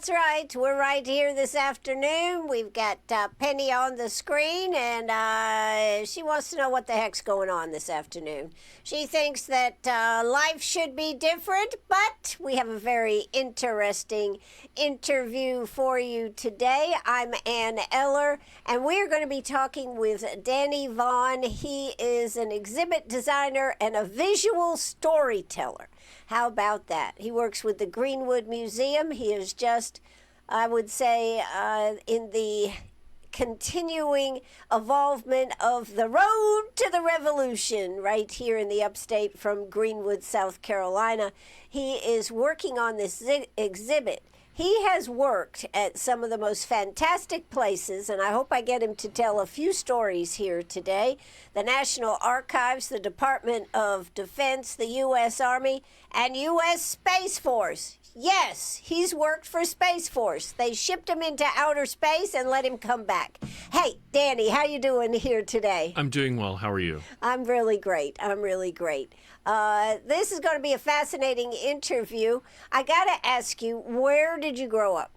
That's right. We're right here this afternoon. We've got Penny on the screen, and she wants to know what the heck's going on this afternoon. She thinks that life should be different, but we have a very interesting interview for you today. I'm Ann Eller, and we're going to be talking with Danny Vaughn. He is an exhibit designer and a visual storyteller. How about that? He works with the Greenwood Museum. He is just, I would say, in the continuing evolvement of the road to the revolution right here in the upstate from Greenwood, South Carolina. He is working on this exhibit. He has worked at some of the most fantastic places, and I hope I get him to tell a few stories here today. The National Archives, the Department of Defense, the U.S. Army, and U.S. Space Force. Yes, he's worked for Space Force. They shipped him into outer space and let him come back. Hey, Danny, how you doing here today? I'm doing well. How are you? I'm really great. This is going to be a fascinating interview. I got to ask you, where did you grow up?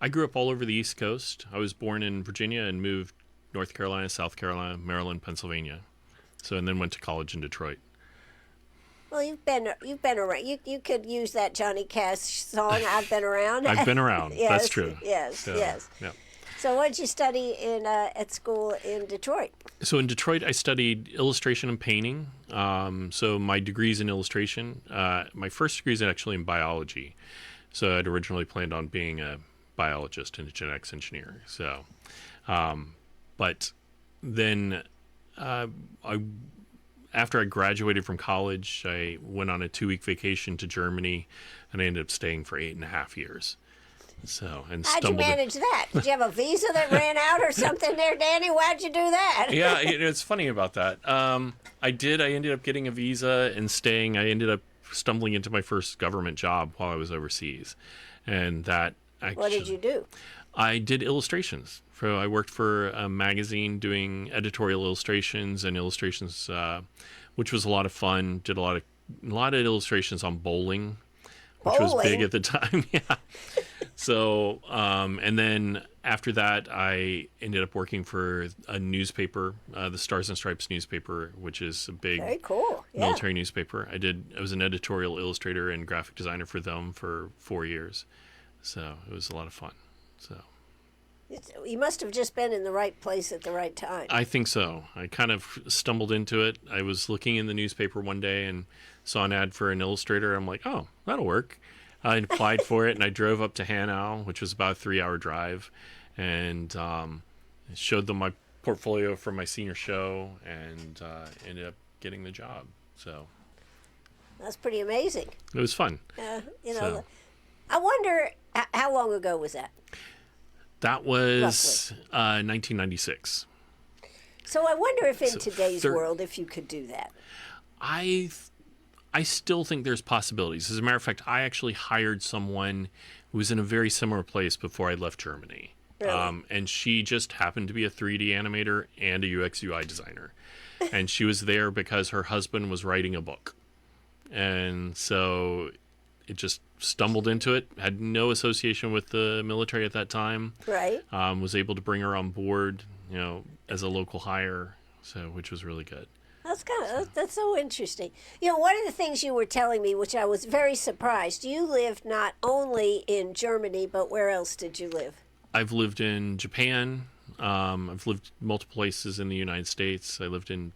I grew up all over the East Coast. I was born in Virginia and moved North Carolina, South Carolina, Maryland, Pennsylvania. And then went to college in Detroit. Well, you've been around. You could use that Johnny Cash song, I've been around. I've been around. Yes, that's true. Yes. Yeah. So what did you study at school in Detroit? So in Detroit, I studied illustration and painting. So my degree's in illustration. My first degree is actually in biology. So I'd originally planned on being a biologist and a genetics engineer. But then after I graduated from college, I went on a 2-week vacation to Germany, and I ended up staying for 8.5 years. How'd you manage that? Did you have a visa that ran out or something there, Danny? Why'd you do that? Yeah, it's funny about that. I did. I ended up getting a visa and staying. I ended up stumbling into my first government job while I was overseas. And that actually... What did you do? I did illustrations. So I worked for a magazine doing editorial illustrations and illustrations, which was a lot of fun. Did a lot of illustrations on bowling, which was big at the time. Yeah. So, and then after that, I ended up working for a newspaper, the Stars and Stripes newspaper, which is a big Very cool. Yeah. military newspaper. I was an editorial illustrator and graphic designer for them for 4 years. So it was a lot of fun. So you must have just been in the right place at the right time. I think so. I kind of stumbled into it. I was looking in the newspaper one day and saw an ad for an illustrator. I'm like, oh, that'll work. I applied for it, and I drove up to Hanau, which was about a 3-hour drive, and showed them my portfolio from my senior show, and ended up getting the job. So that's pretty amazing. It was fun. I wonder, how long ago was that? That was 1996. So I wonder if in today's world, if you could do that. I still think there's possibilities. As a matter of fact, I actually hired someone who was in a very similar place before I left Germany. Really? And she just happened to be a 3D animator and a UX UI designer. And she was there because her husband was writing a book. And so it just stumbled into it, had no association with the military at that time. Right. Was able to bring her on board, as a local hire, which was really good. That's so interesting. One of the things you were telling me, which I was very surprised, you lived not only in Germany, but where else did you live? I've lived in Japan. I've lived multiple places in the United States. I lived in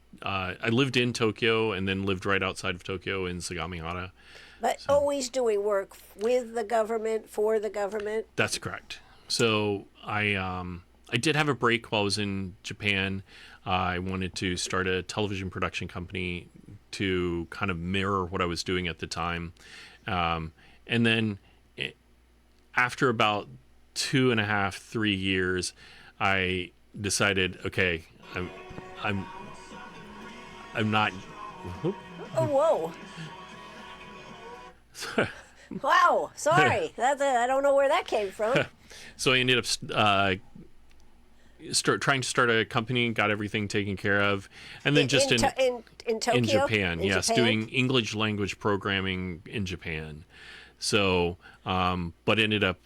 Tokyo and then lived right outside of Tokyo in Sagamihara. But always doing work with the government, for the government? That's correct. So I did have a break while I was in Japan. I wanted to start a television production company to kind of mirror what I was doing at the time. And then after about 2.5, 3 years, I decided, okay, I'm not. Oh, whoa. Wow, sorry. I don't know where that came from. So I ended up trying to start a company, got everything taken care of, and then in Tokyo? In Japan, in yes, Japan? doing English language programming in Japan. So but ended up.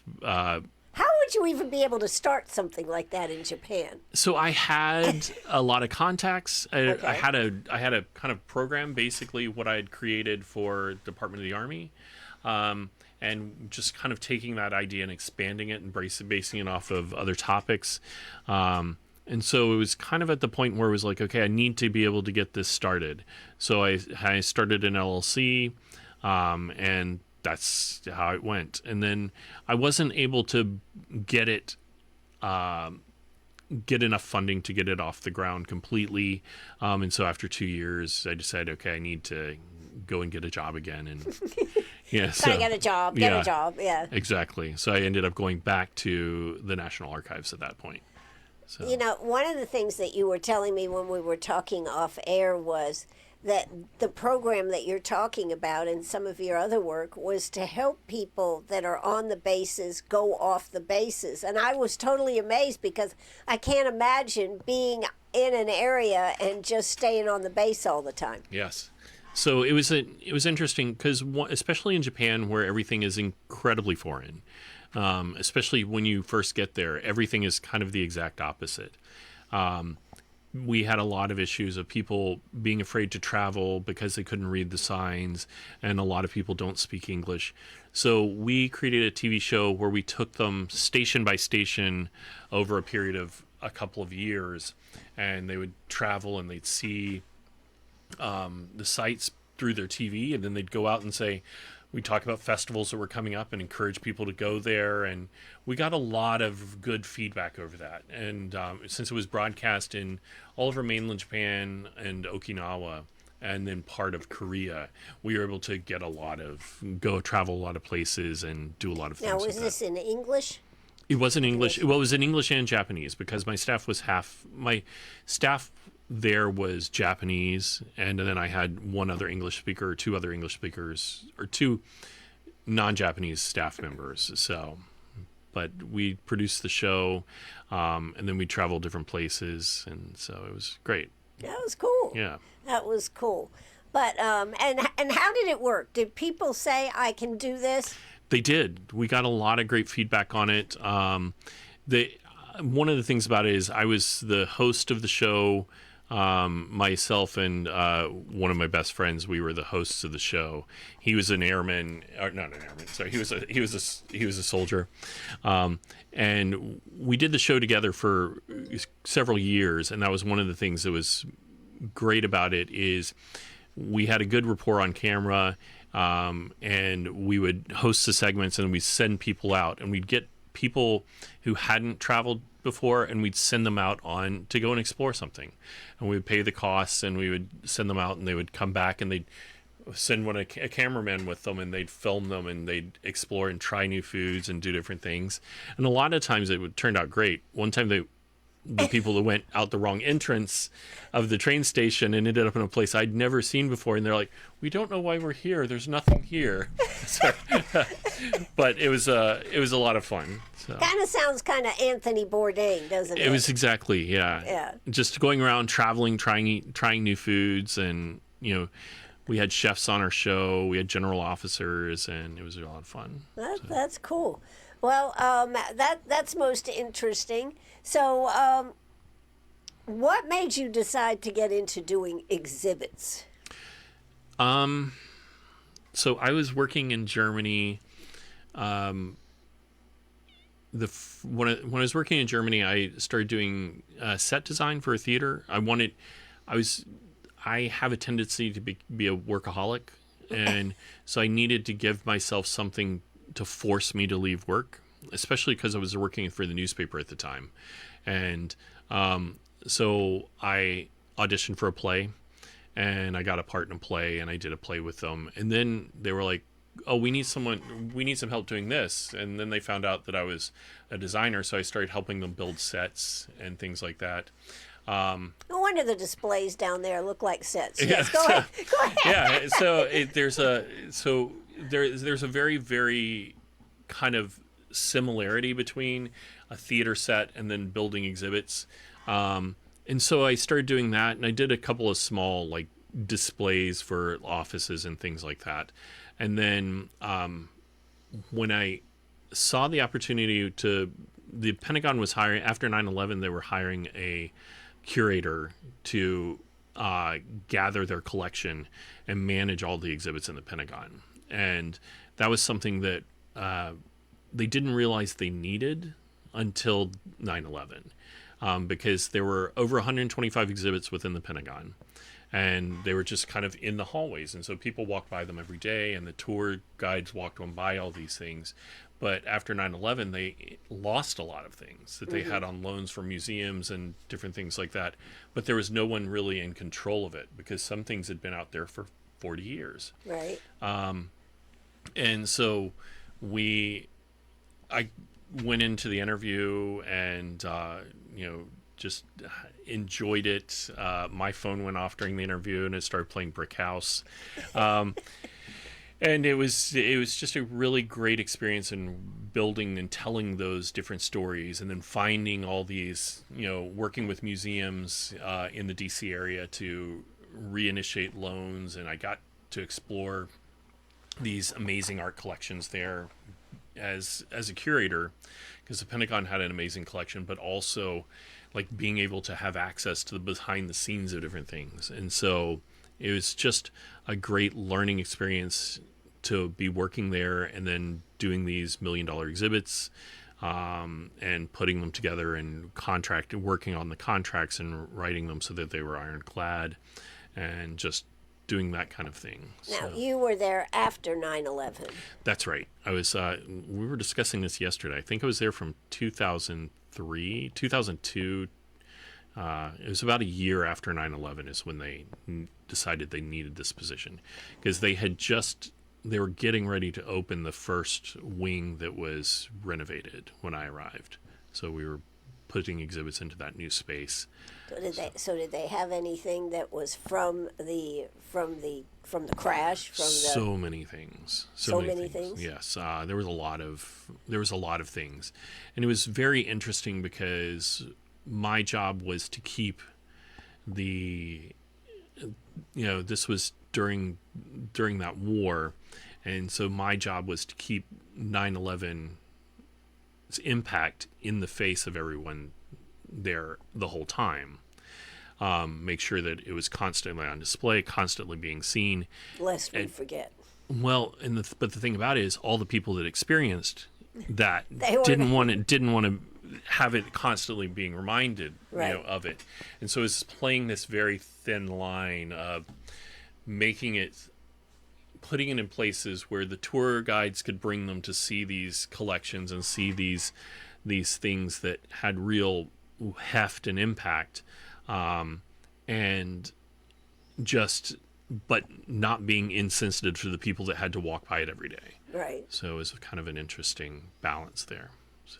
How would you even be able to start something like that in Japan? So I had a lot of contacts. I Okay. had a kind of program, basically what I had created for Department of the Army, and just kind of taking that idea and expanding it and basing it off of other topics. And so it was kind of at the point where it was like, okay, I need to be able to get this started. So I started an LLC, and that's how it went. And then I wasn't able to get it, get enough funding to get it off the ground completely. And so after 2 years, I decided, okay, I need to go and get a job again. And yeah, so Gotta get a job, get a job, yeah. exactly. So I ended up going back to the National Archives at that point. So. You know, one of the things that you were telling me when we were talking off air was that the program that you're talking about and some of your other work was to help people that are on the bases go off the bases. And I was totally amazed because I can't imagine being in an area and just staying on the base all the time. Yes. So it was interesting because especially in Japan where everything is incredibly foreign, especially when you first get there, everything is kind of the exact opposite. We had a lot of issues of people being afraid to travel because they couldn't read the signs, and a lot of people don't speak English. So we created a TV show where we took them station by station over a period of a couple of years, and they would travel and they'd see the sites through their TV, and then they'd go out and say, we talk about festivals that were coming up and encourage people to go there. And we got a lot of good feedback over that. And since it was broadcast in all over mainland Japan and Okinawa and then part of Korea, we were able to get travel a lot of places and do a lot of things. Now, like was this that. in English? It was in English. Well, it was in English and Japanese because my staff there was Japanese, and then I had one other English speaker, or two other English speakers, or two non-Japanese staff members. So, but we produced the show, and then we traveled different places, and so it was great. That was cool. Yeah. That was cool. But and how did it work? Did people say I can do this? They did. We got a lot of great feedback on it. One of the things about it is I was the host of the show. Myself and one of my best friends, we were the hosts of the show. He was an airman, or not an airman. Sorry, he was a soldier, and we did the show together for several years. And that was one of the things that was great about it is we had a good rapport on camera, and we would host the segments and we'd send people out, and we'd get people who hadn't traveled before, and we'd send them out on to go and explore something, and we would pay the costs, and we would send them out, and they would come back, and they'd send a cameraman with them, and they'd film them, and they'd explore and try new foods and do different things. And a lot of times it would turn out great. One time the people that went out the wrong entrance of the train station and ended up in a place I'd never seen before, and they're like, we don't know why we're here, there's nothing here. But it was a lot of fun. So. Kind of sounds kind of Anthony Bourdain, doesn't it? It was exactly, yeah. Yeah. Just going around traveling, trying new foods, and we had chefs on our show, we had general officers, and it was a lot of fun. That's cool. Well, that's most interesting. So, what made you decide to get into doing exhibits? So I was working in Germany. When I was working in Germany, I started doing set design for a theater. I have a tendency to be a workaholic, and so I needed to give myself something to force me to leave work, especially because I was working for the newspaper at the time. And so I auditioned for a play, and I got a part in a play, and I did a play with them. And then they were like, oh, we need some help doing this. And then they found out that I was a designer, so I started helping them build sets and things like that. No wonder the displays down there look like sets. Yeah, Yes, go ahead. Go ahead. Yeah, so there's a very, very kind of similarity between a theater set and then building exhibits. And so I started doing that, and I did a couple of small like displays for offices and things like that. And then when I saw the opportunity the Pentagon was hiring, after 9/11, they were hiring a curator to gather their collection and manage all the exhibits in the Pentagon. And that was something that they didn't realize they needed until 9/11, because there were over 125 exhibits within the Pentagon. And they were just kind of in the hallways. And so people walked by them every day, and the tour guides walked on by all these things. But after 9/11, they lost a lot of things that they had on loans from museums and different things like that. But there was no one really in control of it, because some things had been out there for 40 years. Right. And so I went into the interview and, just enjoyed it. My phone went off during the interview and it started playing Brick House. And it was just a really great experience in building and telling those different stories, and then finding all these, working with museums in the DC area to reinitiate loans. And I got to explore these amazing art collections there as a curator, because the Pentagon had an amazing collection, but also like being able to have access to the behind the scenes of different things. And so it was just a great learning experience to be working there, and then doing these $1 million exhibits, and putting them together and working on the contracts and writing them so that they were ironclad, and just doing that kind of thing. Now, you were there after 9/11. That's right. I was. We were discussing this yesterday. I think I was there from 2003, 2002. It was about a year after 9/11 is when they decided they needed this position, because they were getting ready to open the first wing that was renovated when I arrived. So we were putting exhibits into that new space. So did they have anything that was from the crash? So many things. So many things. Yes, there was a lot of things, and it was very interesting because my job was to keep this was during that war, and so my job was to keep 9/11's impact in the face of everyone there the whole time. Make sure that it was constantly on display, constantly being seen. Lest we forget. Well, but the thing about it is, all the people that experienced that didn't want to have it constantly being reminded, right, of it. And so it's playing this very thin line of putting it in places where the tour guides could bring them to see these collections and see these things that had real heft and impact, but not being insensitive to the people that had to walk by it every day. Right. So it was kind of an interesting balance there. So.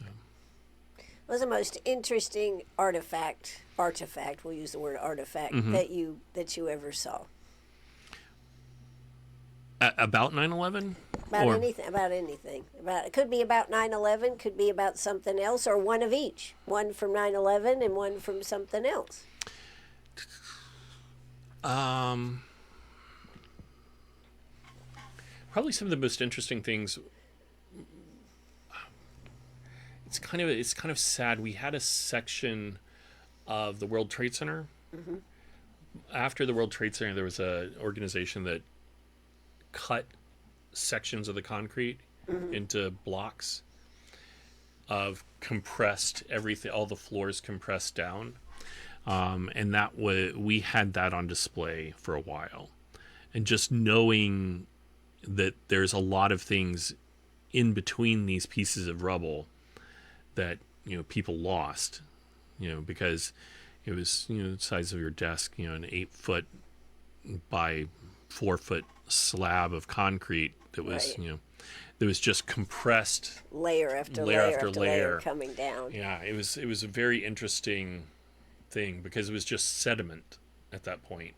What was the most interesting artifact, we'll use the word artifact, that you ever saw? About 9/11? About anything. It could be about 9/11, could be about something else, or one of each. One from 9/11 and one from something else. Probably some of the most interesting things. It's kind of sad. We had a section of the World Trade Center. Mm-hmm. After the World Trade Center, there was an organization that cut sections of the concrete into blocks of compressed everything, all the floors compressed down, and we had that on display for a while. And just knowing that there's a lot of things in between these pieces of rubble that people lost, because it was the size of your desk, an 8-foot by 4-foot slab of concrete that was right, that was just compressed layer after layer coming down. Yeah, it was a very interesting thing, because it was just sediment at that point,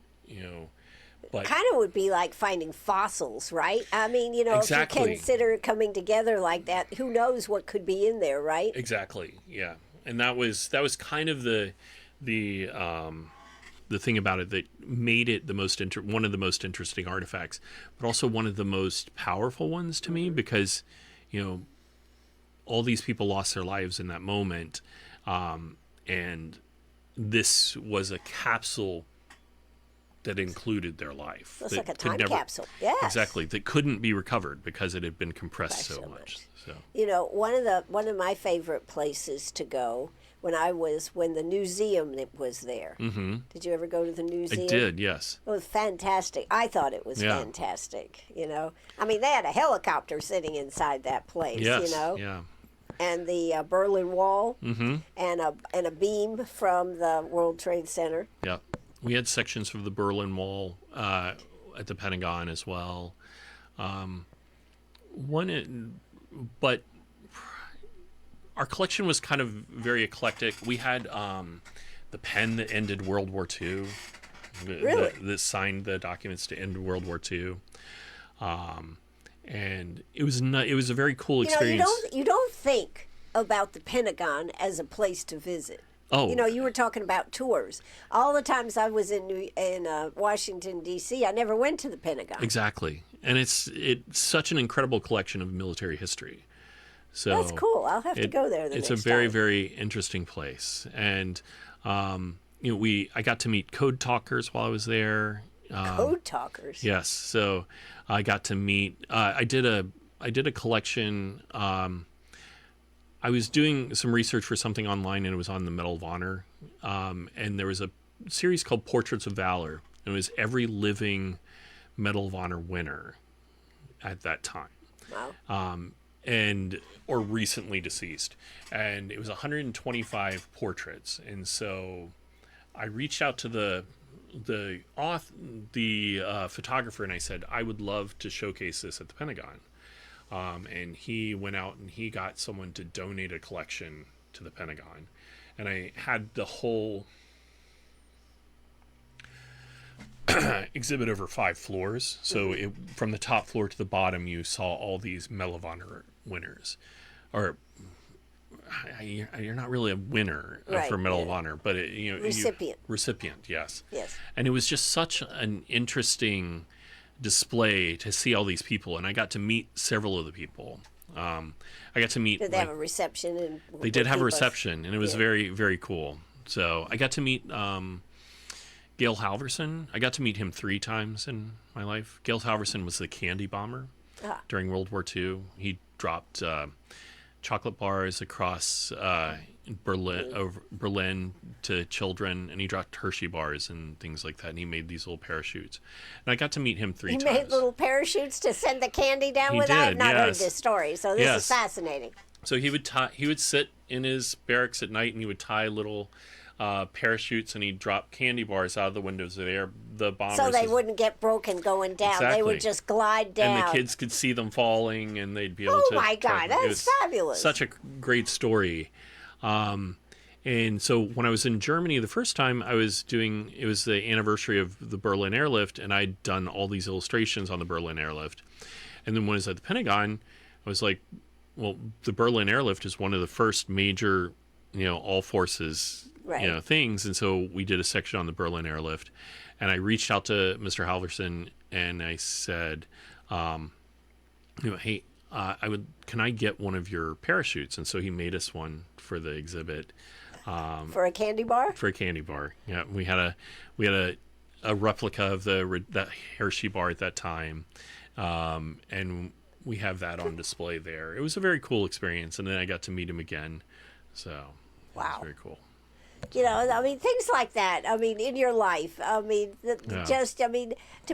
But kind of would be like finding fossils, right? I mean, exactly. If you consider it coming together like that, who knows what could be in there, right? Exactly. Yeah, and that was kind of the thing about it that made it one of the most interesting artifacts, but also one of the most powerful ones to me, because all these people lost their lives in that moment, and this was a capsule that included their life. It's like a time capsule. Yes. Exactly. That couldn't be recovered because it had been compressed so much. So. One of my favorite places to go when the museum was there. Mm-hmm. Did you ever go to the museum? I did, yes. It was fantastic. I thought it was fantastic. I mean, they had a helicopter sitting inside that place. Yes. Yeah. And the Berlin Wall, and a beam from the World Trade Center. Yeah. We had sections of the Berlin Wall at the Pentagon as well. But our collection was kind of very eclectic. We had the pen that ended World War II. Really? That signed the documents to end World War II. And it was a very cool experience. You don't think about the Pentagon as a place to visit. Oh. You were talking about tours. All the times I was in Washington, D.C., I never went to the Pentagon. Exactly. And it's such an incredible collection of military history. So that's cool. I'll have to go there It's a very, very interesting place. And, I got to meet code talkers while I was there. Code talkers? Yes. So I got to meet, I did a collection. I was doing some research for something online, and it was on the Medal of Honor. And there was a series called Portraits of Valor. And it was every living Medal of Honor winner at that time. Wow. Or recently deceased. And it was 125 portraits. And so I reached out to the photographer, and I said, I would love to showcase this at the Pentagon. And he went out and he got someone to donate a collection to the Pentagon. And I had the whole exhibit over 5 floors. So from the top floor to the bottom, you saw all these Medal of Honor winners. Or you're not really a winner for Medal of Honor, but recipient, yes. Yes. And it was just such an interesting display to see all these people, and I got to meet several of the people. I got to meet. Did they have a reception? They did have a reception, and it was very, very cool. So I got to meet Gail Halvorson. I got to meet him 3 times in my life. Gail Halvorson was the candy bomber during World War II. He dropped chocolate bars across Berlin to children, and he dropped Hershey bars and things like that, and he made these little parachutes. And I got to meet him 3 times. He made little parachutes to send the candy down with? I have not heard this story, so this is fascinating. So he would sit in his barracks at night, and he would tie little parachutes, and he'd drop candy bars out of the windows of the bombers. So they wouldn't get broken going down. Exactly. They would just glide down. And the kids could see them falling, and they'd be able to... Oh, my God. That's fabulous. Such a great story. And so when I was in Germany the first time, it was the anniversary of the Berlin airlift, and I'd done all these illustrations on the Berlin airlift. And then when I was at the Pentagon, I was like, well, the Berlin airlift is one of the first major, all forces, things. And so we did a section on the Berlin airlift, and I reached out to Mr. Halvorson, and I said, hey, can I get one of your parachutes? And so he made us one for the exhibit. For a candy bar? For a candy bar. Yeah, we had a replica of that Hershey bar at that time, and we have that on display there. It was a very cool experience, and then I got to meet him again. So wow, it's very cool. Things like that. In your life. To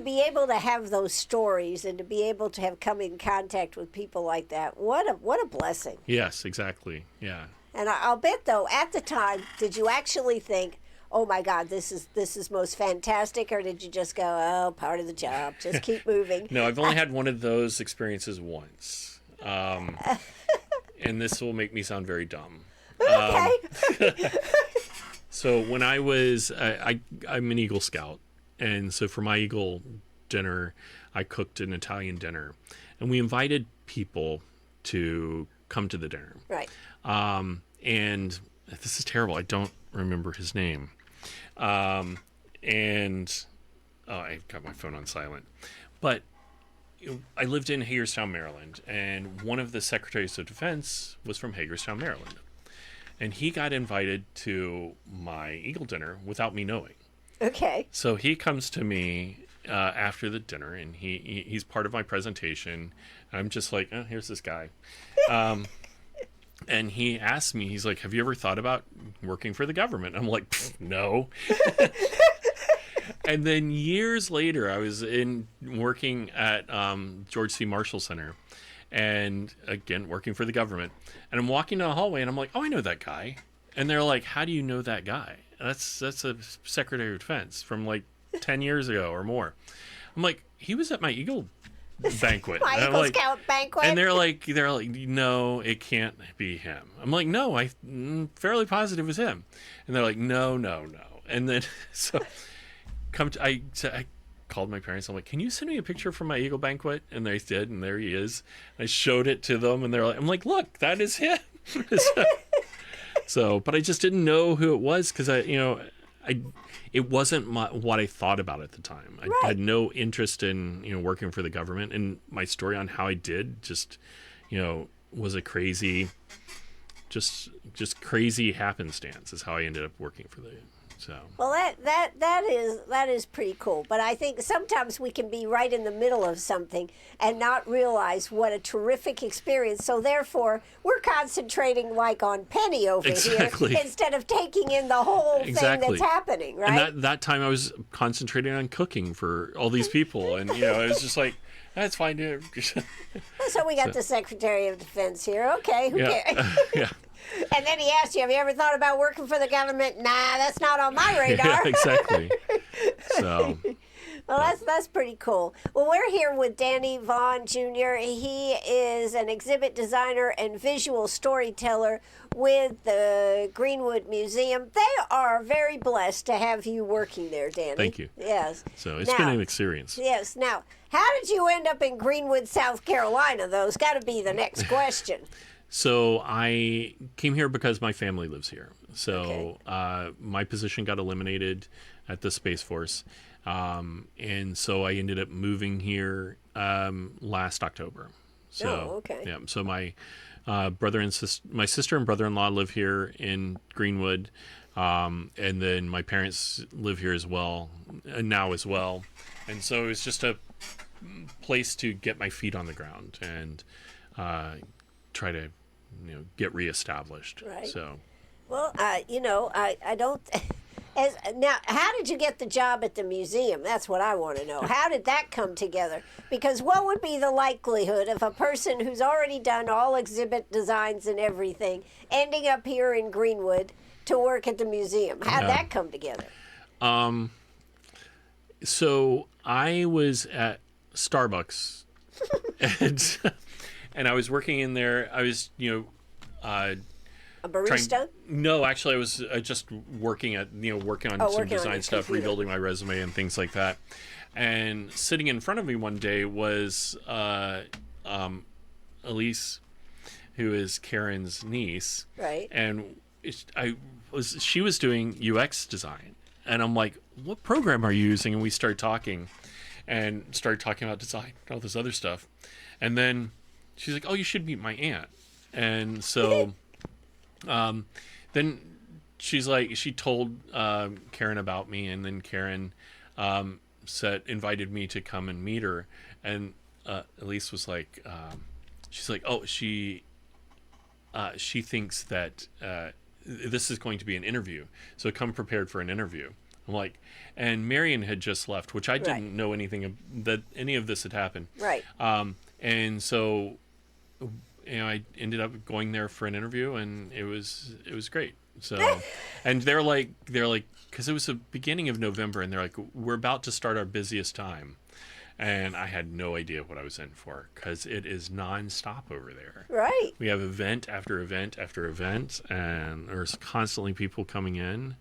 be able to have those stories and to be able to have come in contact with people like that, what a blessing. Yes, exactly. Yeah. And I'll bet, though, at the time, did you actually think, oh, my God, this is most fantastic, or did you just go, oh, part of the job, just keep moving? No, I've only had one of those experiences once. And this will make me sound very dumb. Okay. So when I was, I'm an Eagle Scout, and so for my Eagle dinner, I cooked an Italian dinner, and we invited people to come to the dinner. Right. And this is terrible. I don't remember his name. I got my phone on silent, but I lived in Hagerstown, Maryland, and one of the secretaries of defense was from Hagerstown, Maryland. And he got invited to my Eagle dinner without me knowing. Okay. So he comes to me after the dinner, and he's part of my presentation. I'm just like, oh, here's this guy. And he asked me, he's like, have you ever thought about working for the government? I'm like, no. And then years later, I was working at George C. Marshall Center, and again, working for the government. And I'm walking down the hallway, and I'm like, oh, I know that guy. And they're like, how do you know that guy? That's a Secretary of Defense from like 10 years ago or more. I'm like, he was at my Eagle banquet. My Eagle Scout banquet. And they're like, no, it can't be him. I'm like, no, I'm fairly positive it was him. And they're like, no. And then so I called my parents. I'm like, can you send me a picture from my Eagle banquet? And they did, and there he is. I showed it to them, and they're like, I'm like, look, that is him. So, but I just didn't know who it was because it wasn't what I thought about at the time. I had no interest in, working for the government, and my story on how I did just, was a crazy, just crazy happenstance is how I ended up working for the. So. Well, that is pretty cool. But I think sometimes we can be right in the middle of something and not realize what a terrific experience. So therefore, we're concentrating like on Penny over here instead of taking in the whole thing that's happening, right? And that time I was concentrating on cooking for all these people, and I was just like, that's fine. So we got the Secretary of Defense here. Okay, who cares? Yeah. And then he asked you, have you ever thought about working for the government? Nah, that's not on my radar. Yeah, exactly. So. Well, that's pretty cool. Well, we're here with Danny Vaughn Jr. He is an exhibit designer and visual storyteller with the Greenwood Museum. They are very blessed to have you working there, Danny. Thank you. Yes. So it's been an experience. Yes. Now, how did you end up in Greenwood, South Carolina, though? It's got to be the next question. So I came here because my family lives here. So my position got eliminated at the Space Force. And so I ended up moving here last October. So, yeah. So my my sister and brother-in-law live here in Greenwood. And then my parents live here as well, now as well. And so it's just a place to get my feet on the ground and try to get reestablished. Right. So, well, I don't. Now, how did you get the job at the museum? That's what I want to know. How did that come together? Because what would be the likelihood of a person who's already done all exhibit designs and everything ending up here in Greenwood to work at the museum? How'd that come together? So I was at Starbucks and I was working in there. I was, a barista? No, actually, I was just working on some design stuff, computer. Rebuilding my resume and things like that. And sitting in front of me one day was Elise, who is Karen's niece. Right. And she was doing UX design. And I'm like, what program are you using? And we started talking about design and all this other stuff. And then she's like, oh, you should meet my aunt. And so then she's like, she told Karen about me, and then Karen invited me to come and meet her. And Elise was like, she's like, oh, she thinks that this is going to be an interview, so come prepared for an interview. I'm like, and Marion had just left, which I didn't know anything that any of this had happened. Right. And so, I ended up going there for an interview, and it was great. So, and they're like, because it was the beginning of November, and they're like, we're about to start our busiest time. And I had no idea what I was in for, because it is nonstop over there. Right. We have event after event after event, and there's constantly people coming in.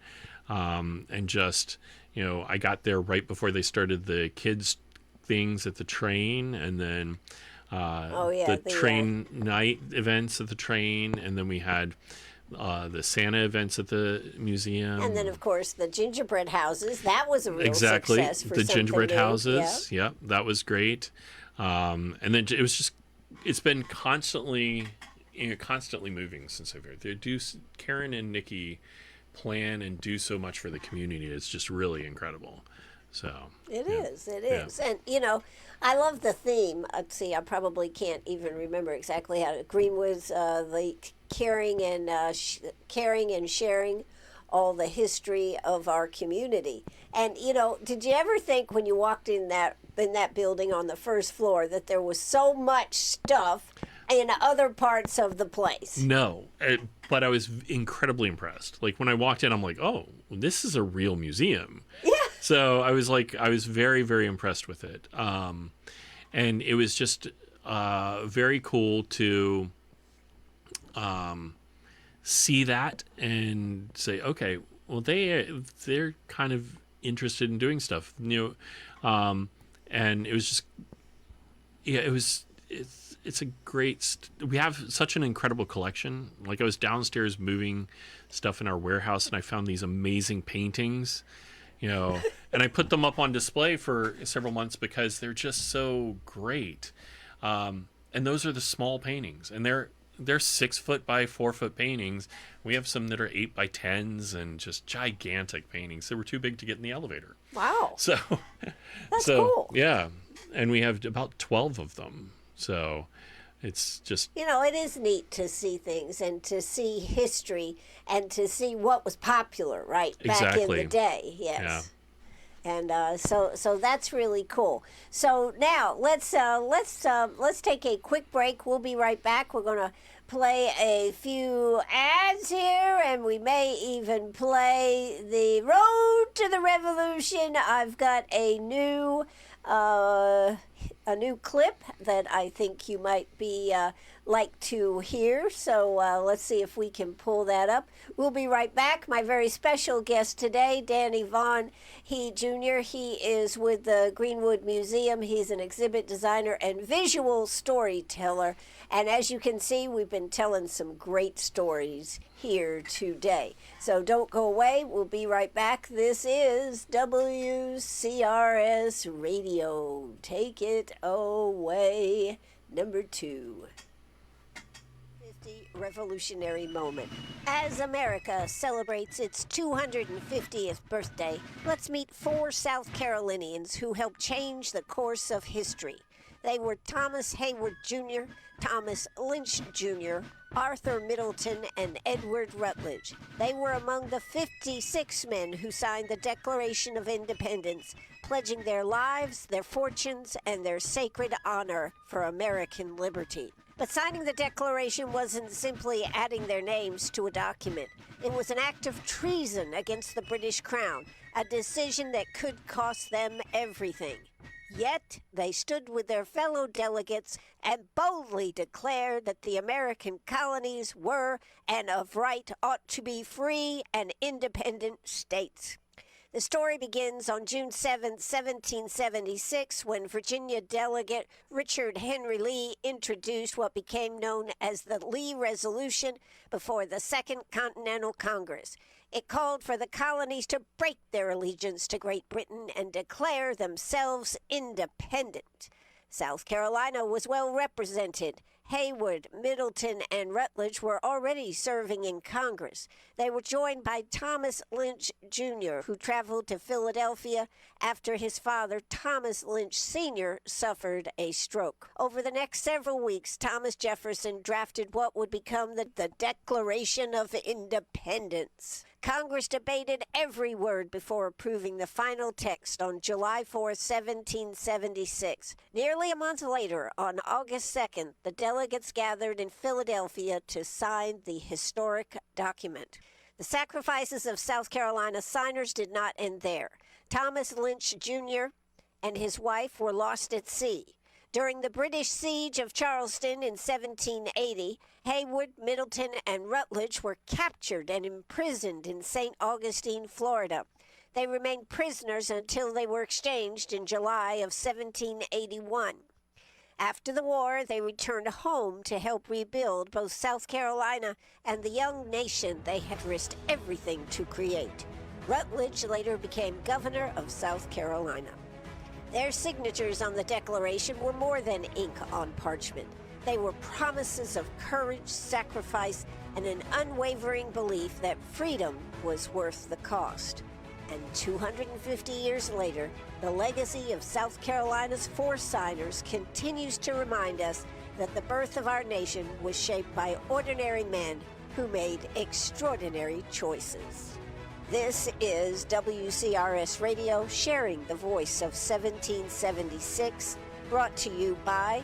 And just, I got there right before they started the kids things at the train, and then the train night events at the train, and then we had the Santa events at the museum. And then, of course, the gingerbread houses. That was a real success for the gingerbread new. houses. Yeah. Yep, that was great. And then it was just, it's been constantly, constantly moving since I've heard. They do, Karen and Nikki plan and do so much for the community. It's just really incredible. So It yeah. is. And, I love the theme. Let's see, I probably can't even remember exactly how to. Greenwood's the caring and sharing all the history of our community. And, did you ever think when you walked in that building on the first floor that there was so much stuff in other parts of the place? No, but I was incredibly impressed. Like when I walked in, I'm like, oh, this is a real museum. Yeah. So I was very, very impressed with it. And it was just very cool to see that and say, okay, well, they're kind of interested in doing stuff, and it was just, yeah, it's a great, we have such an incredible collection. Like I was downstairs moving stuff in our warehouse and I found these amazing paintings, and I put them up on display for several months because they're just so great. And those are the small paintings, and they're 6 foot by 4 foot paintings. We have some that are 8 by 10s and just gigantic paintings. They were too big to get in the elevator. Wow. So that's cool. Yeah. And we have about 12 of them. So it's just, it is neat to see things and to see history and to see what was popular, right? Back in the day. Yes. Yeah. And so that's really cool. So now let's take a quick break. We'll be right back. We're going to play a few ads here, and we may even play the Road to the Revolution. I've got a new clip that I think you might be like to hear. So let's see if we can pull that up. We'll be right back. My very special guest today, Danny Vaughn, Jr. He is with the Greenwood Museum. He's an exhibit designer and visual storyteller. And as you can see, we've been telling some great stories here today. So don't go away. We'll be right back. This is WCRS Radio. Take it away. Number 2. Revolutionary moment. As America celebrates its 250th birthday, let's meet 4 South Carolinians who helped change the course of history. They were Thomas Haywood Jr., Thomas Lynch Jr., Arthur Middleton, and Edward Rutledge. They were among the 56 men who signed the Declaration of Independence, pledging their lives, their fortunes, and their sacred honor for American liberty. But signing the Declaration wasn't simply adding their names to a document. It was an act of treason against the British Crown, a decision that could cost them everything. Yet, they stood with their fellow delegates and boldly declared that the American colonies were, and of right ought to be, free and independent states. The story begins on June 7, 1776, when Virginia delegate Richard Henry Lee introduced what became known as the Lee Resolution before the Second Continental Congress. It called for the colonies to break their allegiance to Great Britain and declare themselves independent. South Carolina was well represented. Haywood, Middleton, and Rutledge were already serving in Congress. They were joined by Thomas Lynch Jr., who traveled to Philadelphia after his father, Thomas Lynch Sr., suffered a stroke. Over the next several weeks, Thomas Jefferson drafted what would become the Declaration of Independence. Congress debated every word before approving the final text on July 4, 1776. Nearly a month later, on August 2nd, the delegates gathered in Philadelphia to sign the historic document. The sacrifices of South Carolina signers did not end there. Thomas Lynch Jr. and his wife were lost at sea. During the British siege of Charleston in 1780, Haywood, Middleton, and Rutledge were captured and imprisoned in St. Augustine, Florida. They remained prisoners until they were exchanged in July of 1781. After the war, they returned home to help rebuild both South Carolina and the young nation they had risked everything to create. Rutledge later became governor of South Carolina. Their signatures on the Declaration were more than ink on parchment. They were promises of courage, sacrifice, and an unwavering belief that freedom was worth the cost. And 250 years later, the legacy of South Carolina's four signers continues to remind us that the birth of our nation was shaped by ordinary men who made extraordinary choices. This is WCRS Radio, sharing the voice of 1776, brought to you by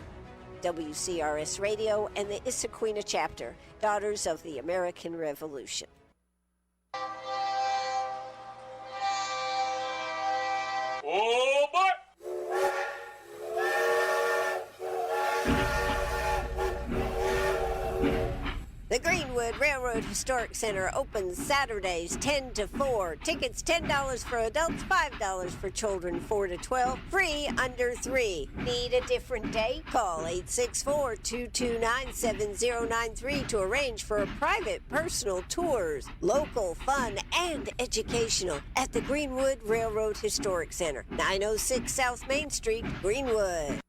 WCRS Radio and the Issaquena Chapter, Daughters of the American Revolution. Oh, boy! The Greenwood Railroad Historic Center opens Saturdays 10 to 4. Tickets $10 for adults, $5 for children 4 to 12, free under 3. Need a different day? Call 864-229-7093 to arrange for a private personal tours. Local, fun, and educational at the Greenwood Railroad Historic Center, 906 South Main Street, Greenwood.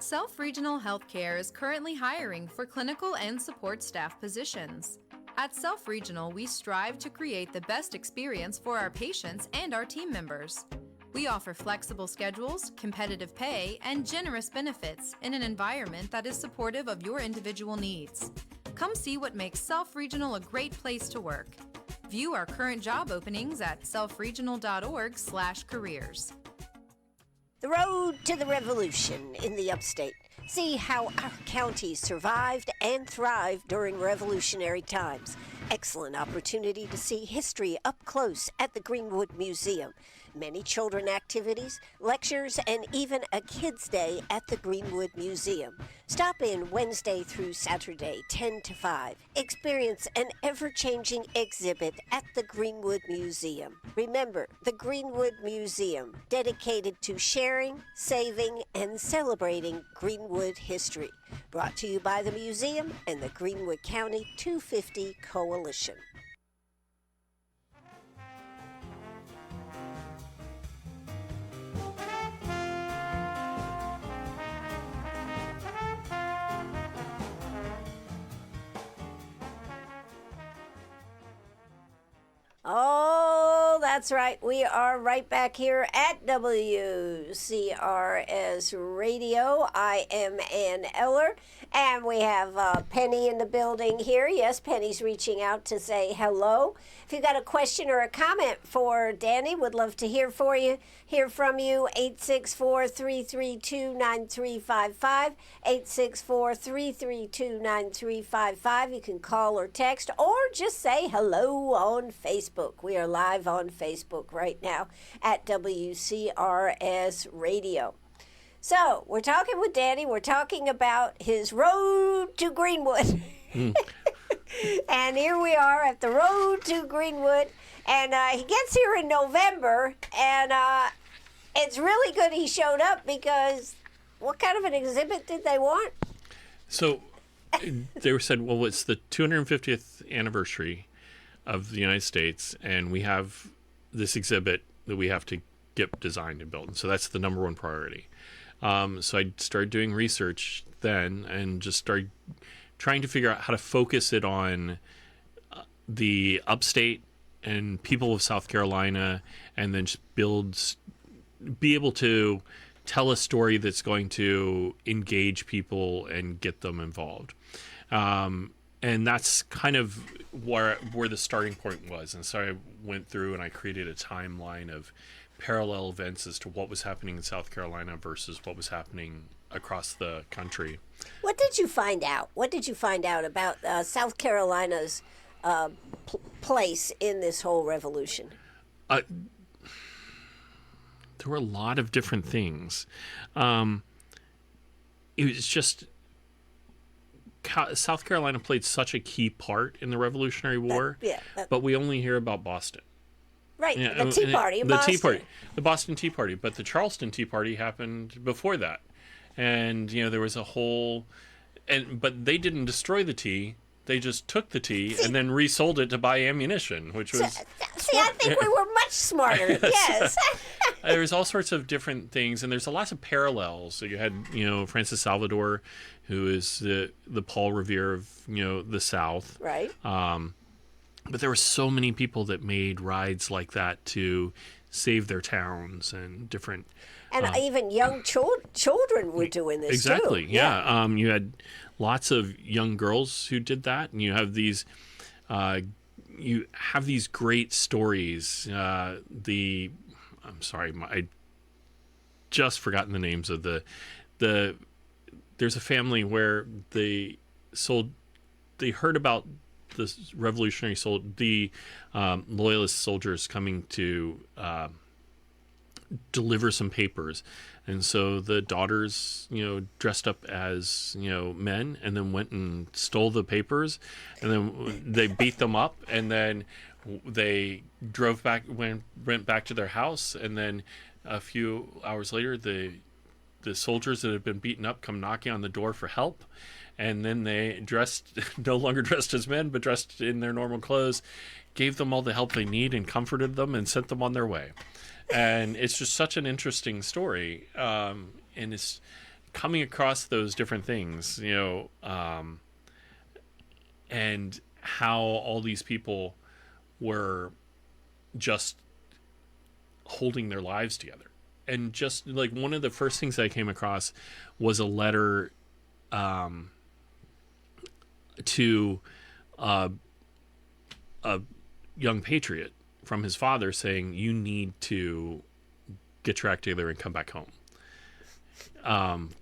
Self Regional Healthcare is currently hiring for clinical and support staff positions. At Self Regional, we strive to create the best experience for our patients and our team members. We offer flexible schedules, competitive pay, and generous benefits in an environment that is supportive of your individual needs. Come see what makes Self Regional a great place to work. View our current job openings at selfregional.org/careers. The road to the revolution in the upstate. See how our county survived and thrived during revolutionary times. Excellent opportunity to see history up close at the Greenwood Museum. Many children activities, lectures, and even a kids' day at the Greenwood Museum. Stop in Wednesday through Saturday, 10 to 5. Experience an ever-changing exhibit at the Greenwood Museum. Remember, the Greenwood Museum, dedicated to sharing, saving, and celebrating Greenwood history. Brought to you by the museum and the Greenwood County 250 Coalition. Oh, that's right. We are right back here at WCRS Radio. I am Ann Eller, and we have Penny in the building here. Yes, Penny's reaching out to say hello. If you got a question or a comment for Danny, would love to hear from you. 864-332-9355, 864-332-9355. You can call or text, or just say hello on Facebook. We are live on Facebook right now at WCRS Radio. So, we're talking with Danny. We're talking about his road to Greenwood. And here we are at the road to Greenwood. And he gets here in November. And it's really good he showed up, because what kind of an exhibit did they want? So they said, well, it's the 250th anniversary of the United States, and we have this exhibit that we have to get designed and built. And so that's the number one priority. So I started doing research then and just started trying to figure out how to focus it on the upstate and people of South Carolina, and then just be able to tell a story that's going to engage people and get them involved. And that's kind of where the starting point was. And so I went through and I created a timeline of parallel events as to what was happening in South Carolina versus what was happening across the country. What did you find out? What did you find out about South Carolina's place in this whole revolution? There were a lot of different things. It was just South Carolina played such a key part in the Revolutionary War, but we only hear about Boston. Right, yeah, the Tea Party in Boston. The Boston Tea Party, but the Charleston Tea Party happened before that. And, there was a whole... But they didn't destroy the tea. They just took the tea and then resold it to buy ammunition, which was... I think we were much smarter, yes. there's all sorts of different things, and there's a lots of parallels. So you had, Francis Salvador, who is the Paul Revere of, the South. Right. But there were so many people that made rides like that to save their towns and different. And even young children were doing this exactly, too. Yeah. You had lots of young girls who did that, and you have these great stories. I'm sorry, I just forgotten the names of the. There's a family where they heard about the revolutionary the loyalist soldiers coming to deliver some papers, and so the daughters dressed up as men, and then went and stole the papers, and then they beat them up, and then they went back to their house, and then a few hours later the soldiers that had been beaten up come knocking on the door for help. And then they no longer dressed as men, but dressed in their normal clothes, gave them all the help they need and comforted them and sent them on their way. And it's just such an interesting story. And it's coming across those different things, and how all these people were just holding their lives together. And just like one of the first things I came across was a letter to a young patriot from his father saying, you need to get your act together and come back home.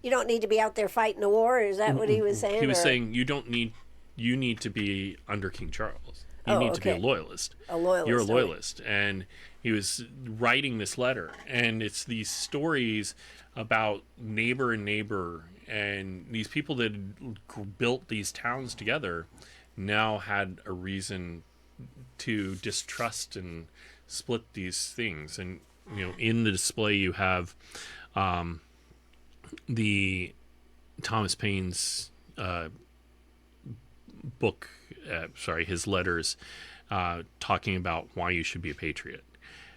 You don't need to be out there fighting the war. Is that what he was saying? He was saying you need to be under King Charles. You need to be a loyalist. A loyalist. You're a loyalist. And he was writing this letter, and it's these stories about neighbor and neighbor, and these people that had built these towns together now had a reason to distrust and split these things. And in the display you have the Thomas Paine's book, his letters, talking about why you should be a patriot.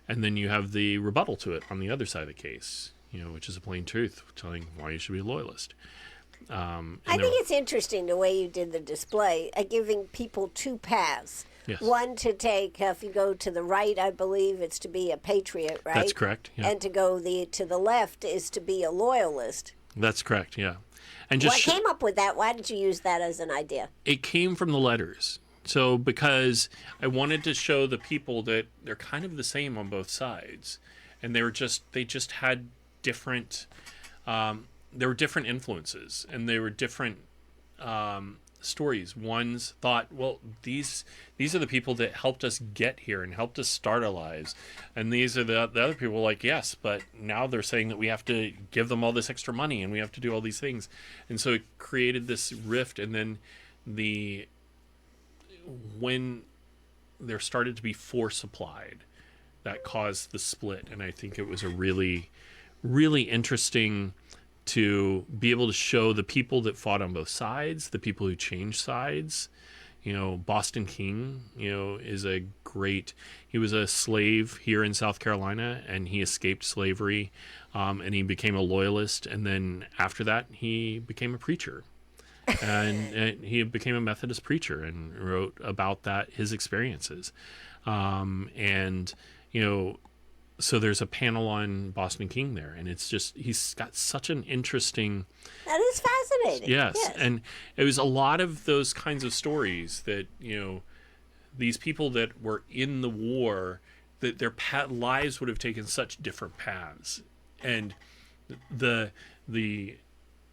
And then you have the rebuttal to it on the other side of the case, which is a plain truth, telling why you should be a loyalist. I think it's interesting the way you did the display, giving people two paths. Yes. One to take, if you go to the right, I believe it's to be a patriot, right? That's correct. Yeah. And to go to the left is to be a loyalist. That's correct. Yeah. And just what came up with that? Why did you use that as an idea? It came from the letters. So because I wanted to show the people that they're kind of the same on both sides, and they just had different. There were different influences, and they were different stories. One's thought, well, these are the people that helped us get here and helped us start our lives, and these are the other people. Like, yes, but now they're saying that we have to give them all this extra money and we have to do all these things, and so it created this rift. And then when there started to be force applied, that caused the split. And I think it was a really, really interesting to be able to show the people that fought on both sides, the people who changed sides. Boston King, he was a slave here in South Carolina, and he escaped slavery, and he became a loyalist. And then after that, he became a preacher. And he became a Methodist preacher and wrote about his experiences. So there's a panel on Boston King there, and it's just, he's got such an interesting... That is fascinating. Yes. And it was a lot of those kinds of stories that, these people that were in the war, that their lives would have taken such different paths. And the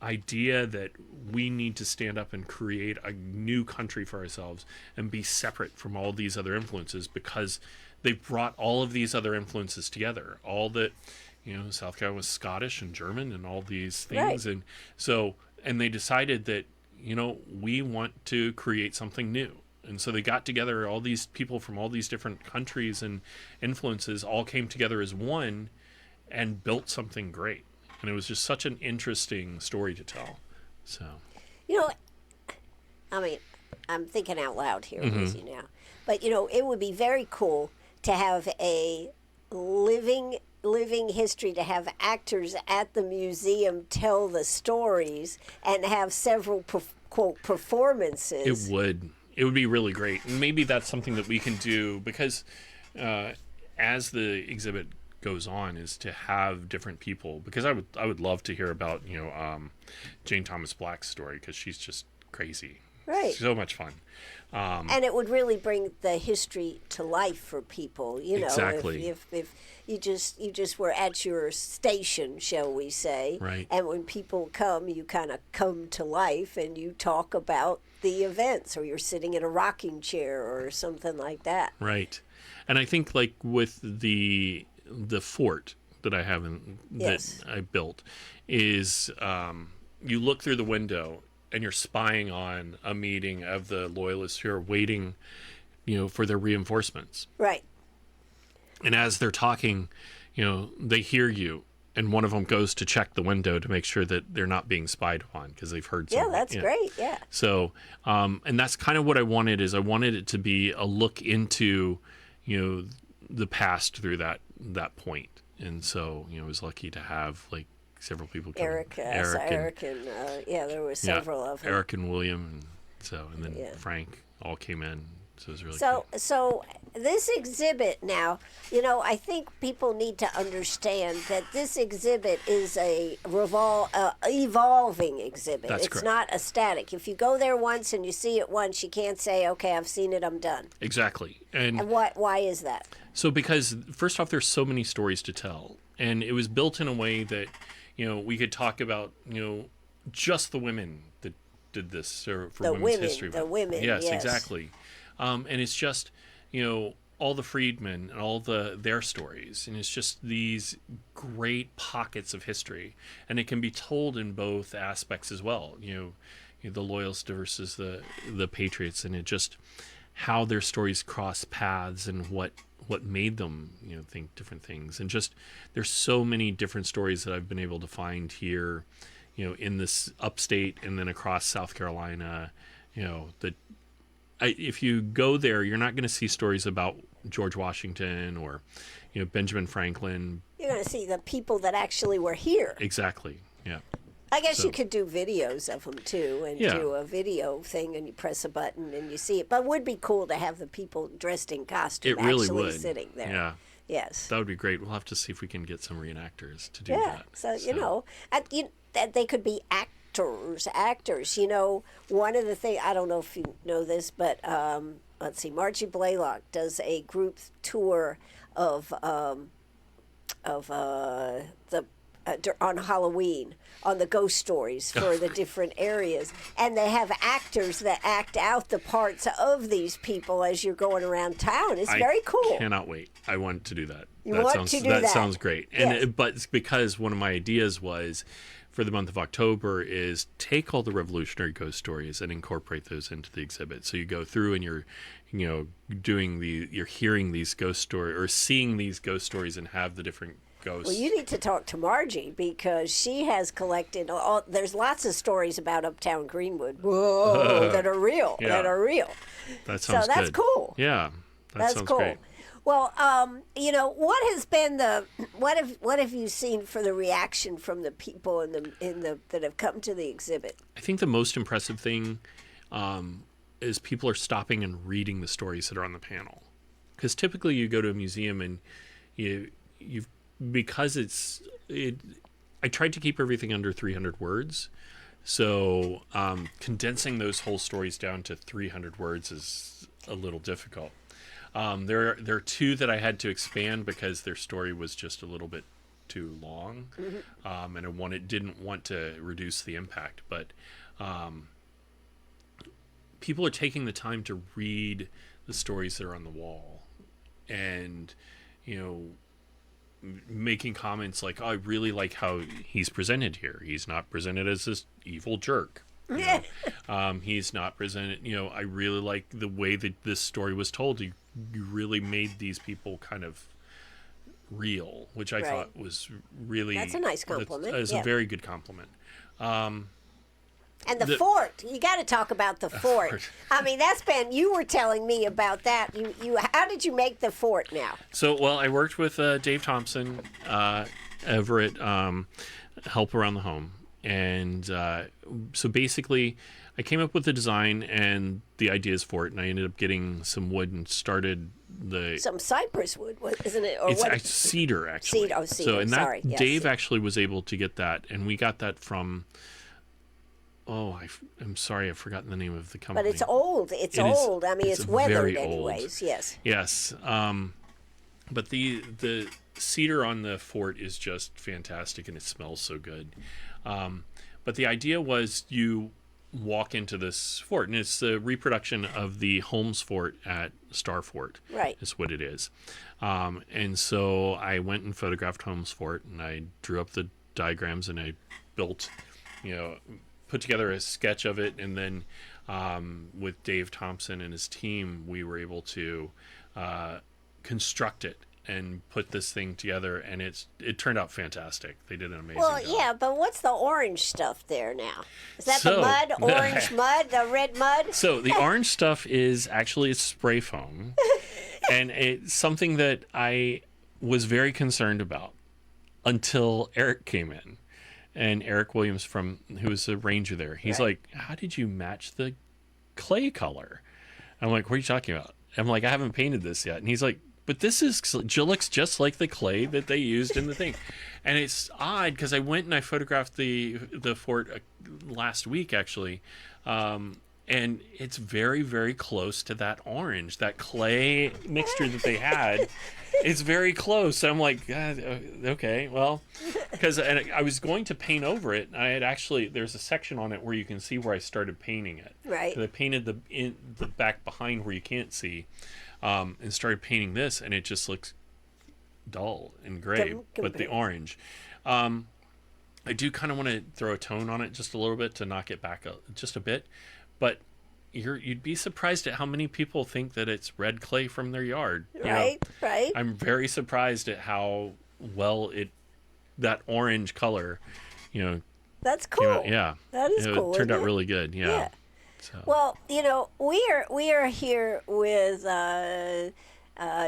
idea that we need to stand up and create a new country for ourselves and be separate from all these other influences, because they've brought all of these other influences together. All that, South Carolina was Scottish and German and all these things. Right. And they decided that, we want to create something new. And so they got together, all these people from all these different countries and influences all came together as one and built something great. And it was just such an interesting story to tell. So, I'm thinking out loud here with you now. But, it would be very cool to have a living living history to have actors at the museum tell the stories and have several quote performances. It would. It would be really great, and maybe that's something that we can do because as the exhibit goes on, is to have different people. Because I would love to hear about Jane Thomas Black's story because she's just crazy. Right. So much fun. And it would really bring the history to life for people, Exactly. If you just were at your station, shall we say, Right. and when people come, you kind of come to life and you talk about the events, or you're sitting in a rocking chair or something like that. Right. And I think like with the fort that I have Yes. that I built is you look through the window and you're spying on a meeting of the loyalists who are waiting, for their reinforcements. Right. And as they're talking, they hear you, and one of them goes to check the window to make sure that they're not being spied upon because they've heard something. Yeah, that's great. Yeah. So, and that's kind of what I wanted I wanted it to be a look into, the past through that point. And so, I was lucky to have like several people come. Eric and there were several of them. Eric and William, and then Yeah. Frank all came in. So it was really So this exhibit now, I think people need to understand that this exhibit is a evolving exhibit. That's it's correct. not a static. If you go there once and you see it once, you can't say, okay, I've seen it, I'm done. Exactly. And why is that? so because first off, there's so many stories to tell, and it was built in a way that, we could talk about, just the women that did this for Women's History Month. The women, yes. yes. Exactly. And it's just, all the freedmen and all their stories, and it's just these great pockets of history, and it can be told in both aspects as well. The loyalists versus the patriots, and it just how their stories cross paths and what made them think different things, and just there's so many different stories that I've been able to find here, in this upstate and then across South Carolina, if you go there, you're not going to see stories about George Washington or, Benjamin Franklin. You're going to see the people that actually were here. Exactly. Yeah. I guess you could do videos of them too, and Yeah. do a video thing, and you press a button and you see it. But it would be cool to have the people dressed in costume It really actually would. sitting there. Yeah. Yes. That would be great. We'll have to see if we can get some reenactors to do Yeah. that. So that they could be actors. One of the things, I don't know if you know this, but let's see, Margie Blaylock does a group tour of on Halloween, on the ghost stories for the different areas, and they have actors that act out the parts of these people as you're going around town. It's very cool. I cannot wait. I want to do that. That sounds great. And Yes. but it's because one of my ideas was for the month of October is take all the Revolutionary ghost stories and incorporate those into the exhibit. So you go through and you're hearing these ghost stories or seeing these ghost stories and have the different ghosts. Well, you need to talk to Margie because she has collected. There's lots of stories about Uptown Greenwood. Whoa, that are real. Yeah. That are real. That sounds so that's good. cool. Yeah, That's sounds cool. great. Well, what has been what have you seen for the reaction from the people that have come to the exhibit? I think the most impressive thing is people are stopping and reading the stories that are on the panel. Because typically you go to a museum and I tried to keep everything under 300 words. So condensing those whole stories down to 300 words is a little difficult. There are two that I had to expand because their story was just a little bit too long, and I didn't want to reduce the impact. But people are taking the time to read the stories that are on the wall, and making comments like, "Oh, I really like how he's presented here. He's not presented as this evil jerk." He's not presented. I really like the way that this story was told. You really made these people kind of real, which I thought was really. That's a nice compliment. It's a very good compliment. And the fort, you got to talk about the fort. I mean, you were telling me about that. How did you make the fort now? So, well, I worked with Dave Thompson over at Help Around the Home. And so basically, I came up with the design and the ideas for it, and I ended up getting some wood and started some cypress wood, isn't it? Or it's cedar, actually. Cedar. So, and sorry. that Dave actually was able to get that, and we got that from. Oh, I'm sorry, I've forgotten the name of the company. But it's old. It's old. I mean, it's weathered anyways. Yes. Yes. But the cedar on the fort is just fantastic, and it smells so good. But the idea was you walk into this fort, and it's the reproduction of the Holmes Fort at Star Fort. Right. Is what it is. And so I went and photographed Holmes Fort, and I drew up the diagrams, and I built, put together a sketch of it, and then with Dave Thompson and his team, we were able to construct it and put this thing together, and it turned out fantastic. They did an amazing job. Yeah, but what's the orange stuff there now? Is that the mud, orange mud, the red mud? So the orange stuff is actually spray foam, and it's something that I was very concerned about until Eric came in. And Eric Williams, who was the ranger there, he's like, how did you match the clay color? I'm like, what are you talking about? I'm like, I haven't painted this yet. And he's like, but this looks just like the clay that they used in the thing. And it's odd because I went and I photographed the fort last week, actually. And it's very, very close to that orange, that clay mixture that they had. It's very close. I'm like, God, okay, well, because I was going to paint over it. I had there's a section on it where you can see where I started painting it. Right. 'Cause I painted the back behind where you can't see, and started painting this, and it just looks dull and gray. But the orange, I do kind of want to throw a tone on it just a little bit to knock it back just a bit. But you'd be surprised at how many people think that it's red clay from their yard. Right. I'm very surprised at how well that orange color, That's cool. Yeah. That is cool. It turned out really good. Yeah. So. Well, we are here with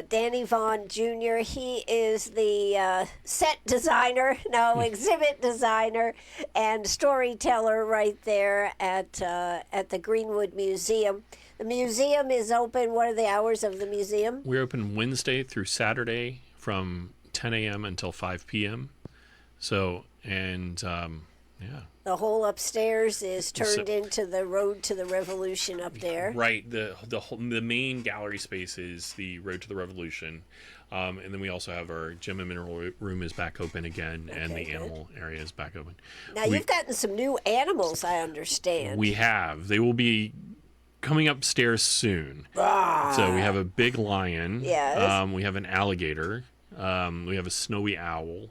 Danny Vaughn Jr. He is the set designer, exhibit designer, and storyteller right there at the Greenwood Museum. The museum is open. What are the hours of the museum? We're open Wednesday through Saturday from 10 a.m. until 5 p.m. So, and yeah. The whole upstairs is turned into the Road to the Revolution up there. Right. The main gallery space is the Road to the Revolution. And then we also have our gem and mineral room is back open again, and the animal area is back open. Now, you've gotten some new animals, I understand. We have. They will be coming upstairs soon. So we have a big lion. Yes. We have an alligator. We have a snowy owl.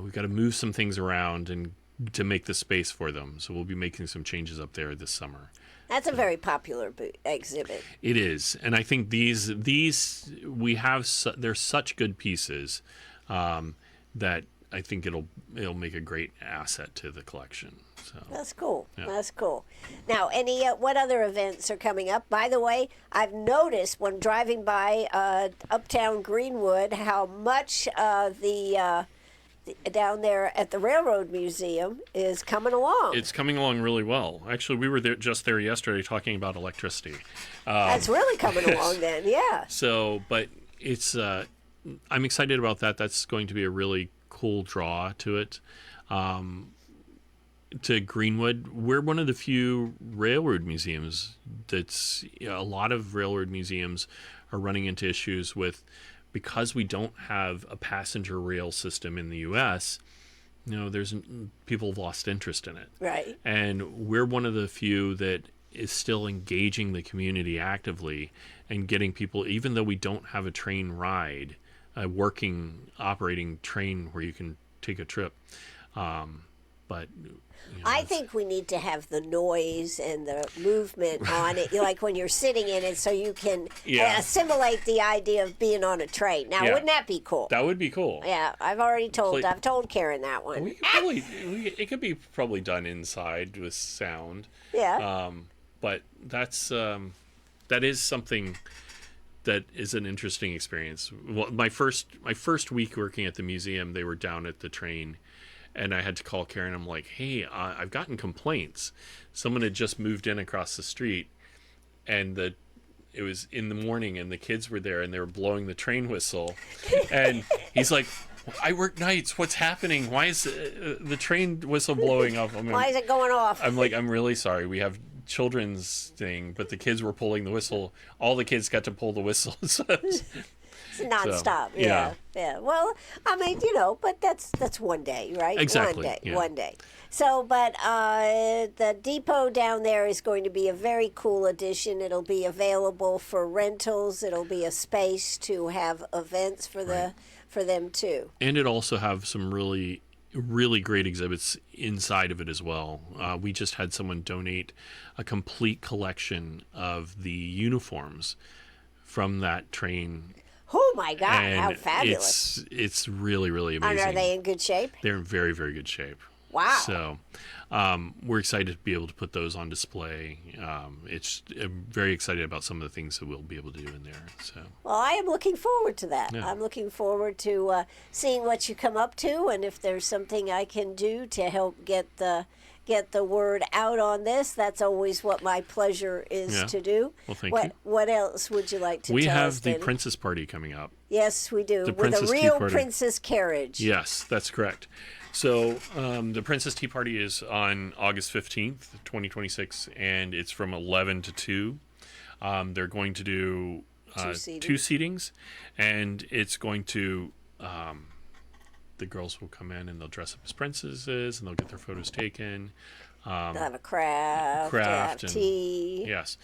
We've got to move some things around and to make the space for them. So we'll be making some changes up there this summer. That's a very popular exhibit. It is, and I think these we have. They're such good pieces that I think it'll make a great asset to the collection. So that's cool. Yeah. That's cool. Now, what other events are coming up? By the way, I've noticed when driving by uptown Greenwood how much down there at the Railroad Museum is coming along. It's coming along really well. Actually, we were just there yesterday talking about electricity. That's really coming along then, yeah. So, but it's I'm excited about that. That's going to be a really cool draw to it. To Greenwood, we're one of the few railroad museums a lot of railroad museums are running into issues with, because we don't have a passenger rail system in the U.S., people have lost interest in it. Right. And we're one of the few that is still engaging the community actively and getting people, even though we don't have a train ride, a working, operating train where you can take a trip. but I it's- think we need to have the noise and the movement on it, like when you're sitting in it, so you can assimilate the idea of being on a train. Now, Yeah. wouldn't that be cool? that would be cool. Yeah, I've told Karen that one. It could be probably done inside with sound. Yeah. But that is something that is an interesting experience. Well, my first week working at the museum, they were down at the train, and I had to call Karen. I'm like, hey, I've gotten complaints. Someone had just moved in across the street, and it was in the morning, and the kids were there, and they were blowing the train whistle. And he's like, I work nights. What's happening? Why is the train whistle blowing up? Why is it going off? I'm like, I'm really sorry. We have children's thing, but the kids were pulling the whistle. All the kids got to pull the whistle. So It's nonstop. Yeah. Well, I mean, but that's one day, right? Exactly, One day. yeah. One day. So, but the depot down there is going to be a very cool addition. It'll be available for rentals. It'll be a space to have events for them too. and it also have some really great exhibits inside of it as well. We just had someone donate a complete collection of the uniforms from that train. Oh my God! And How fabulous! it's really And amazing. are they in good shape? They're in very good shape. Wow. So we're excited to be able to put those on display. I'm very excited about some of the things that we'll be able to do in there. So Well, I am looking forward to that. Yeah. I'm looking forward to seeing what you come up to, and if there's something I can do to help get the word out on this. That's always what my pleasure is Yeah. to do. Well, thank you. What else would you like to we tell have us, the Danny? Princess Party coming up. Yes, we do. The With Princess a Tea real Party. princess carriage. Yes, that's correct. So the Princess Tea Party is on August 15th, 2026, and it's from 11 to 2. They're going to do two seatings, and it's going to the girls will come in and they'll dress up as princesses and they'll get their photos taken. They'll have a craft. They'll have and- tea. Yes.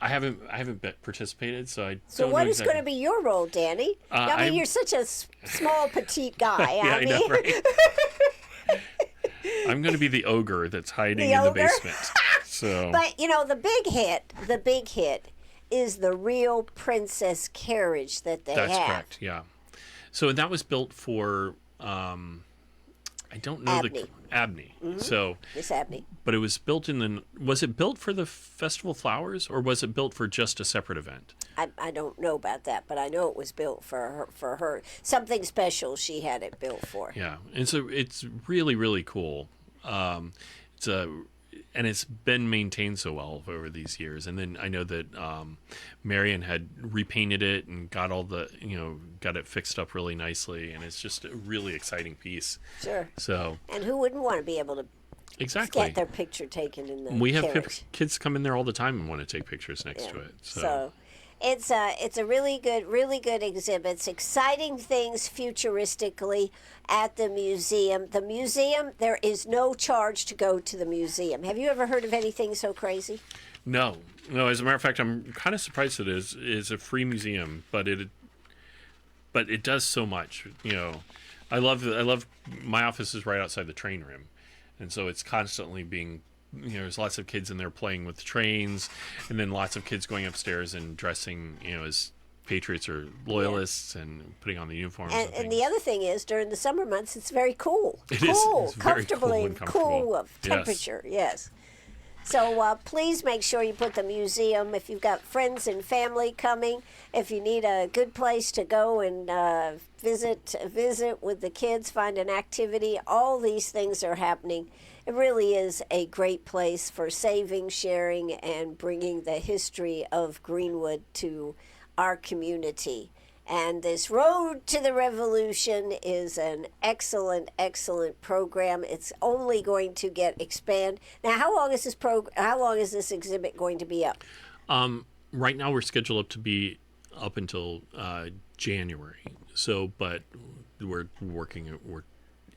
I haven't participated, so I So don't what know is exactly. going to be your role, Danny? I mean, I'm- you're such a small, petite guy. Yeah, I I mean, know, right? I'm going to be the ogre that's hiding The in the ogre? basement. So but the big hit is the real princess carriage that they that's have. correct. Yeah. So that was built for I don't know Abney. the Abney. So Miss Abney. but it was built was it built for the Festival of Flowers or was it built for just a separate event? I don't know about that, but I know it was built for her. Something special she had it built for. Yeah. And so it's really cool. And it's been maintained so well over these years. And then I know that Marion had repainted it and got got it fixed up really nicely, and it's just a really exciting piece. Sure. So And who wouldn't want to be able to exactly, get their picture taken in the we have carriage? kids come in there all the time and want to take pictures next to it. So it's a really good exhibit. It's exciting things futuristically at the museum. The museum, there is no charge to go to the museum. Have you ever heard of anything so crazy? No. As a matter of fact, I'm kind of surprised it is a free museum, but it does so much. I love my office is right outside the train room, and so it's constantly being. There's lots of kids in there playing with the trains, and then lots of kids going upstairs and dressing, as patriots or loyalists and putting on the uniforms. And the other thing is, during the summer months, it's very cool. It is. It's very Comfortably cool and comfortable. cool of temperature. Yes. So please make sure you put the museum, if you've got friends and family coming, if you need a good place to go and visit with the kids, find an activity, all these things are happening. It really is a great place for saving, sharing, and bringing the history of Greenwood to our community. And this Road to the Revolution is an excellent program. It's only going to expand. Now, how long is this exhibit going to be up? Right now, we're scheduled up to be up until January. So, but we're working.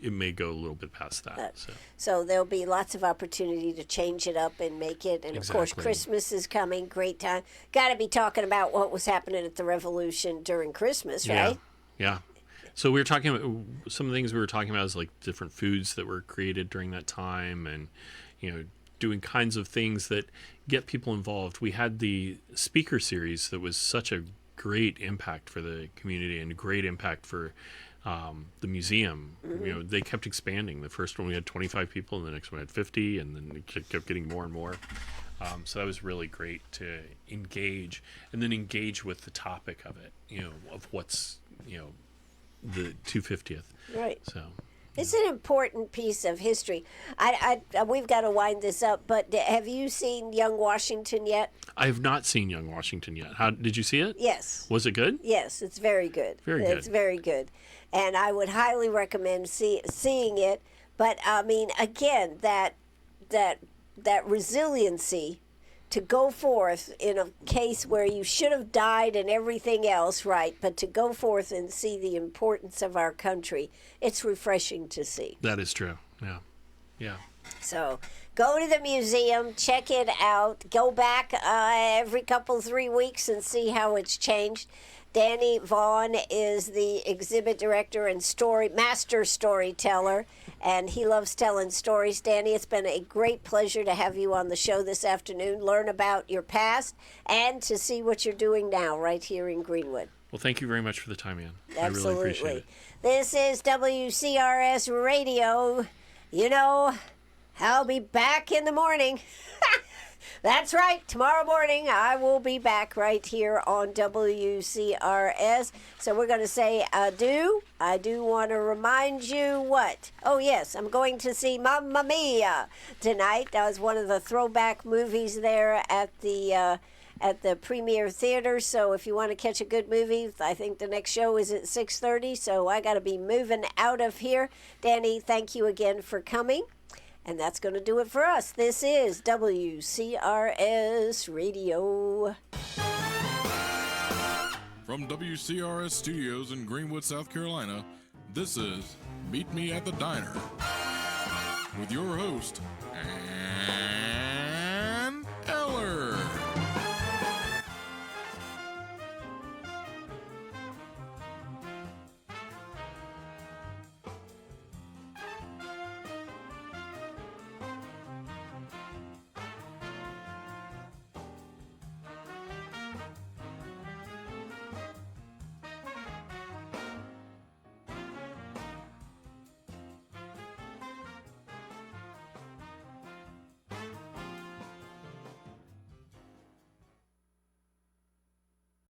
It may go a little bit past that. So there'll be lots of opportunity to change it up and make it. And of course, Exactly. Christmas is coming. Great time. Got to be talking about what was happening at the Revolution during Christmas, right? Yeah. So we were talking about some of the things we were talking about is like different foods that were created during that time, and doing kinds of things that get people involved. We had the speaker series that was such a great impact for the community and a great impact for the museum. They kept expanding. The first one we had 25 people, and the next one had 50, and then it kept getting more and more. So that was really great to engage, and then engage with the topic of it, of what's, the 250th. Right. So it's an important piece of history. We've got to wind this up, but have you seen Young Washington yet? I have not seen Young Washington yet. How did you see it? Yes. Was it good? Yes, it's very good. Very good. It's very good. And I would highly recommend seeing it. But I mean, again, that resiliency to go forth in a case where you should have died and everything else, right? But to go forth and see the importance of our country, it's refreshing to see. That is true. Yeah. Yeah. So go to the museum, check it out, go back every 3 weeks and see how it's changed. Danny Vaughn is the exhibit director and master storyteller, and he loves telling stories. Danny, it's been a great pleasure to have you on the show this afternoon, learn about your past, and to see what you're doing now right here in Greenwood. Well, thank you very much for the time, Ann. Absolutely. I really appreciate it. This is WCRS Radio. I'll be back in the morning. That's right. Tomorrow morning, I will be back right here on WCRS. So we're going to say adieu. I do want to remind you what? Oh, yes, I'm going to see Mamma Mia tonight. That was one of the throwback movies there at the Premier Theater. So if you want to catch a good movie, I think the next show is at 6:30. So I got to be moving out of here. Danny, thank you again for coming. And that's going to do it for us. This is WCRS Radio. From WCRS Studios in Greenwood, South Carolina, this is Meet Me at the Diner with your host,